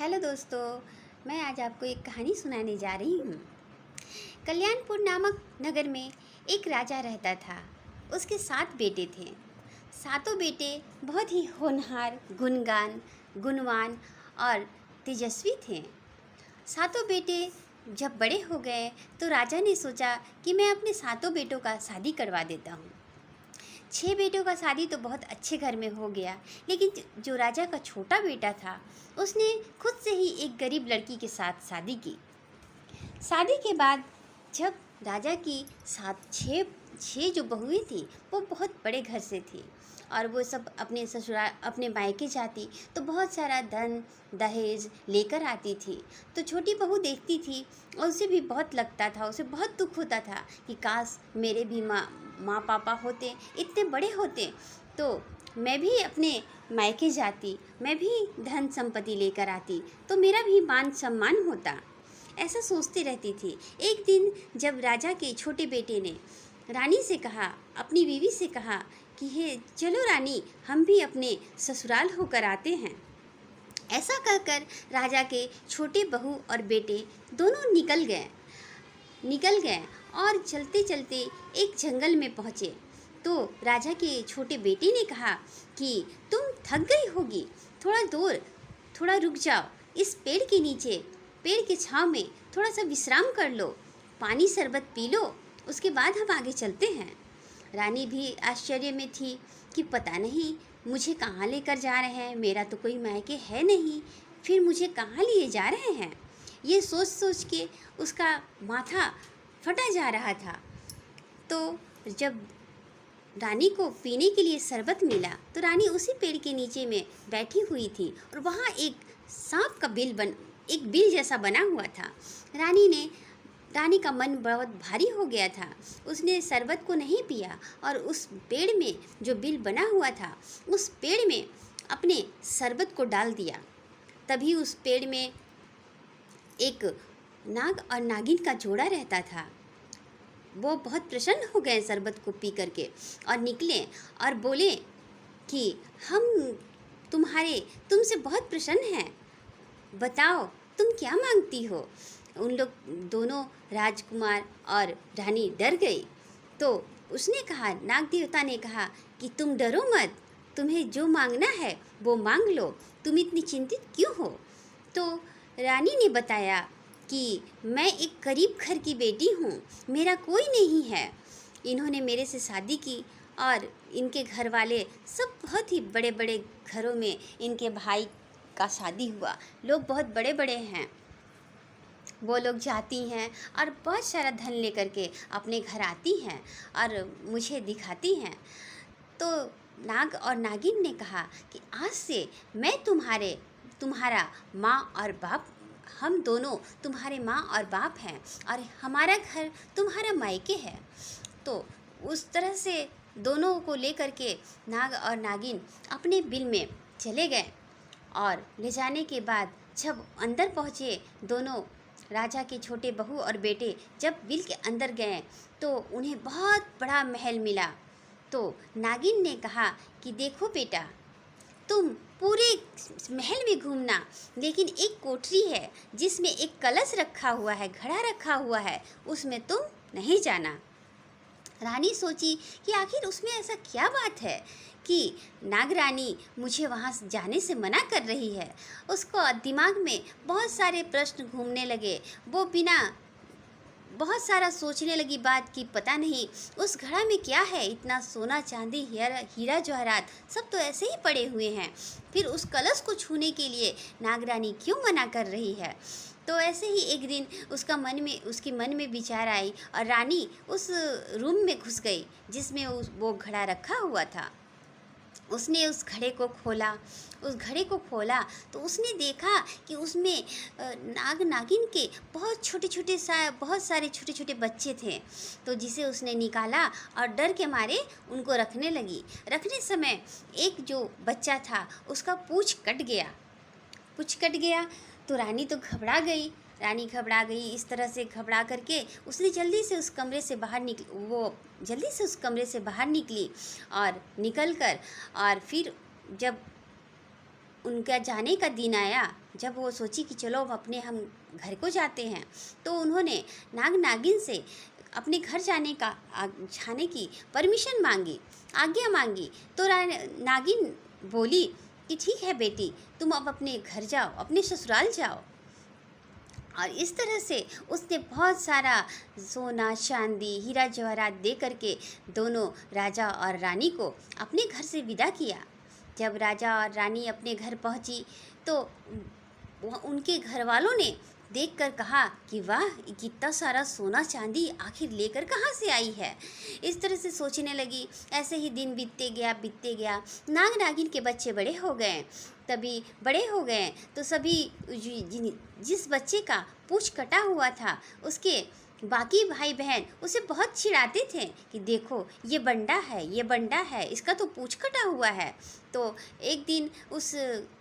Hello दोस्तों, मैं आज आपको एक कहानी सुनाने जा रही हूँ। कल्याणपुर नामक नगर में एक राजा रहता था। उसके 7 बेटे थे। सातों बेटे बहुत ही होनहार, गुणवान और तेजस्वी थे। सातों बेटे जब बड़े हो गए तो राजा ने सोचा कि मैं अपने सातों बेटों का शादी करवा देता हूँ। 6 बेटों का शादी तो बहुत अच्छे घर में हो गया, लेकिन जो राजा का छोटा बेटा था उसने खुद से ही एक गरीब लड़की के साथ शादी की। शादी के बाद जब राजा की 6 जो बहुएं थी वो बहुत बड़े घर से थी और वो सब अपने ससुराल अपने मायके जाती तो बहुत सारा धन दहेज लेकर आती थी। तो छोटी बहू देखती थी और उसे भी बहुत लगता था, उसे बहुत दुख होता था कि काश मेरे भी माँ पापा होते, इतने बड़े होते तो मैं भी अपने मायके जाती, मैं भी धन संपत्ति लेकर आती तो मेरा भी मान सम्मान होता। ऐसा सोचती रहती थी। एक दिन जब राजा के छोटे बेटे ने रानी से कहा, अपनी बीवी से कहा कि हे चलो रानी, हम भी अपने ससुराल होकर आते हैं। ऐसा कहकर राजा के छोटे बहू और बेटे दोनों निकल गए और चलते चलते एक जंगल में पहुँचे। तो राजा के छोटे बेटे ने कहा कि तुम थक गई होगी, थोड़ा रुक जाओ, इस पेड़ के नीचे, पेड़ के छांव में थोड़ा सा विश्राम कर लो, पानी शरबत पी लो, उसके बाद हम आगे चलते हैं। रानी भी आश्चर्य में थी कि पता नहीं मुझे कहाँ लेकर जा रहे हैं, मेरा तो कोई मायके है नहीं, फिर मुझे कहाँ लिए जा रहे हैं। ये सोच सोच के उसका माथा फटा जा रहा था। तो जब रानी को पीने के लिए शरबत मिला तो रानी उसी पेड़ के नीचे में बैठी हुई थी और वहाँ एक सांप का एक बिल जैसा बना हुआ था। रानी का मन बहुत भारी हो गया था। उसने शरबत को नहीं पिया और उस पेड़ में जो बिल बना हुआ था उस पेड़ में अपने शरबत को डाल दिया। तभी उस पेड़ में एक नाग और नागिन का जोड़ा रहता था। वो बहुत प्रसन्न हो गए शरबत को पी करके और निकले और बोले कि हम तुमसे बहुत प्रसन्न हैं, बताओ तुम क्या मांगती हो। उन लोग दोनों राजकुमार और रानी डर गई। तो उसने कहा, नाग देवता ने कहा कि तुम डरो मत, तुम्हें जो मांगना है वो मांग लो, तुम इतनी चिंतित क्यों हो। तो रानी ने बताया कि मैं एक गरीब घर की बेटी हूँ, मेरा कोई नहीं है, इन्होंने मेरे से शादी की और इनके घर वाले सब बहुत ही बड़े बड़े घरों में इनके भाई का शादी हुआ, लोग बहुत बड़े बड़े हैं। वो लोग जाती हैं और बहुत सारा धन लेकर के अपने घर आती हैं और मुझे दिखाती हैं। तो नाग और नागिन ने कहा कि आज से मैं तुम्हारा माँ और बाप, हम दोनों तुम्हारे माँ और बाप हैं और हमारा घर तुम्हारा मायके है। तो उस तरह से दोनों को लेकर के नाग और नागिन अपने बिल में चले गए और ले जाने के बाद जब अंदर पहुँचे, दोनों राजा के छोटे बहू और बेटे जब बिल के अंदर गए तो उन्हें बहुत बड़ा महल मिला। तो नागिन ने कहा कि देखो बेटा, तुम पूरे महल में घूमना, लेकिन एक कोठरी है जिसमें एक कलश रखा हुआ है, घड़ा रखा हुआ है, उसमें तुम नहीं जाना। रानी सोची कि आखिर उसमें ऐसा क्या बात है कि नागरानी मुझे वहाँ जाने से मना कर रही है। उसको दिमाग में बहुत सारे प्रश्न घूमने लगे। वो बहुत सारा सोचने लगी बात कि पता नहीं उस घड़ा में क्या है, इतना सोना चांदी हीरा जवाहरात सब तो ऐसे ही पड़े हुए हैं, फिर उस कलश को छूने के लिए नागरानी क्यों मना कर रही है। तो ऐसे ही एक दिन उसके मन में विचार आई और रानी उस रूम में घुस गई जिसमें वो घड़ा रखा हुआ था। उसने उस घड़े को खोला तो उसने देखा कि उसमें नाग नागिन के बहुत सारे छोटे छोटे बच्चे थे। तो जिसे उसने निकाला और डर के मारे उनको रखने लगी। रखने समय एक जो बच्चा था उसका पूँछ कट गया तो रानी तो घबरा गई। इस तरह से घबरा करके उसने जल्दी से उस कमरे से बाहर निकली और निकल कर और फिर जब उनका जाने का दिन आया, जब वो सोची कि चलो हम घर को जाते हैं, तो उन्होंने नाग नागिन से अपने घर जाने की परमिशन मांगी, आज्ञा मांगी। तो नागिन बोली कि ठीक है बेटी, तुम अब अपने घर जाओ, अपने ससुराल जाओ। और इस तरह से उसने बहुत सारा सोना चांदी हीरा जवाहरात दे करके दोनों राजा और रानी को अपने घर से विदा किया। जब राजा और रानी अपने घर पहुंची तो उनके घर वालों ने देखकर कहा कि वाह, कितना सारा सोना चांदी आखिर लेकर कहाँ से आई है। इस तरह से सोचने लगी। ऐसे ही दिन बीतते गया। नाग नागिन के बच्चे बड़े हो गए। तभी बड़े हो गए तो सभी जिस बच्चे का पूँछ कटा हुआ था, उसके बाकी भाई बहन उसे बहुत चिढ़ाते थे कि देखो ये बंडा है, इसका तो पूँछ कटा हुआ है। तो एक दिन उस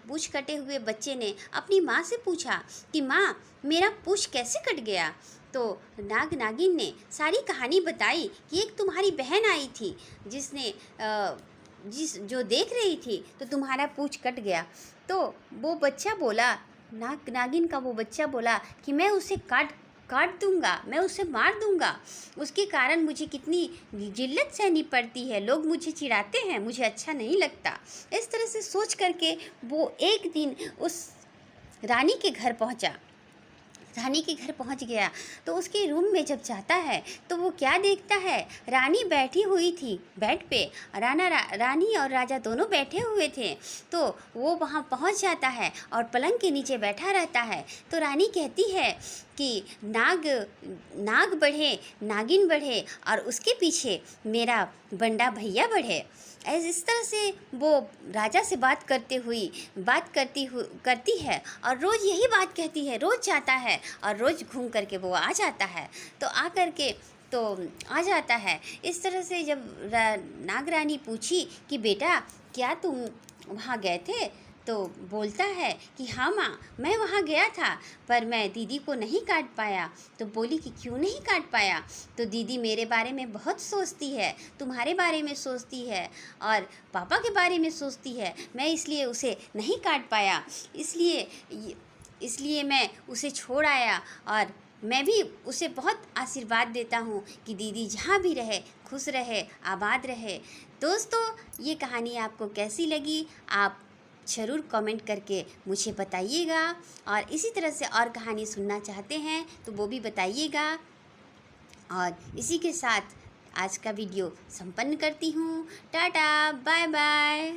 पूँछ कटे हुए बच्चे ने अपनी माँ से पूछा कि माँ, मेरा पूँछ कैसे कट गया। तो नाग नागिन ने सारी कहानी बताई कि एक तुम्हारी बहन आई थी जिसने जो देख रही थी तो तुम्हारा पूँछ कट गया। तो वो बच्चा बोला, नाग नागिन का वो बच्चा बोला कि मैं उसे काट दूंगा, मैं उसे मार दूंगा, उसके कारण मुझे कितनी जिल्लत सहनी पड़ती है, लोग मुझे चिढ़ाते हैं, मुझे अच्छा नहीं लगता। इस तरह से सोच करके वो एक दिन उस रानी के घर पहुंच गया। तो उसके रूम में जब जाता है तो वो क्या देखता है, रानी बैठी हुई थी बेड पे। रानी और राजा दोनों बैठे हुए थे। तो वो वहाँ पहुँच जाता है और पलंग के नीचे बैठा रहता है। तो रानी कहती है कि नाग बढ़े, नागिन बढ़े और उसके पीछे मेरा बंडा भैया बढ़े। इस तरह से वो राजा से बात करती है और रोज़ यही बात कहती है। रोज़ जाता है और रोज़ घूम करके वो आ जाता है। इस तरह से जब नाग रानी पूछी कि बेटा क्या तुम वहाँ गए थे, तो बोलता है कि हाँ माँ, मैं वहाँ गया था पर मैं दीदी को नहीं काट पाया। तो बोली कि क्यों नहीं काट पाया। तो दीदी मेरे बारे में बहुत सोचती है, तुम्हारे बारे में सोचती है और पापा के बारे में सोचती है, मैं इसलिए उसे नहीं काट पाया, इसलिए मैं उसे छोड़ आया। और मैं भी उसे बहुत आशीर्वाद देता हूँ कि दीदी जहाँ भी रहे खुश रहे, आबाद रहे। दोस्तों, ये कहानी आपको कैसी लगी आप ज़रूर कमेंट करके मुझे बताइएगा। और इसी तरह से और कहानी सुनना चाहते हैं तो वो भी बताइएगा। और इसी के साथ आज का वीडियो संपन्न करती हूँ। Tata, bye bye.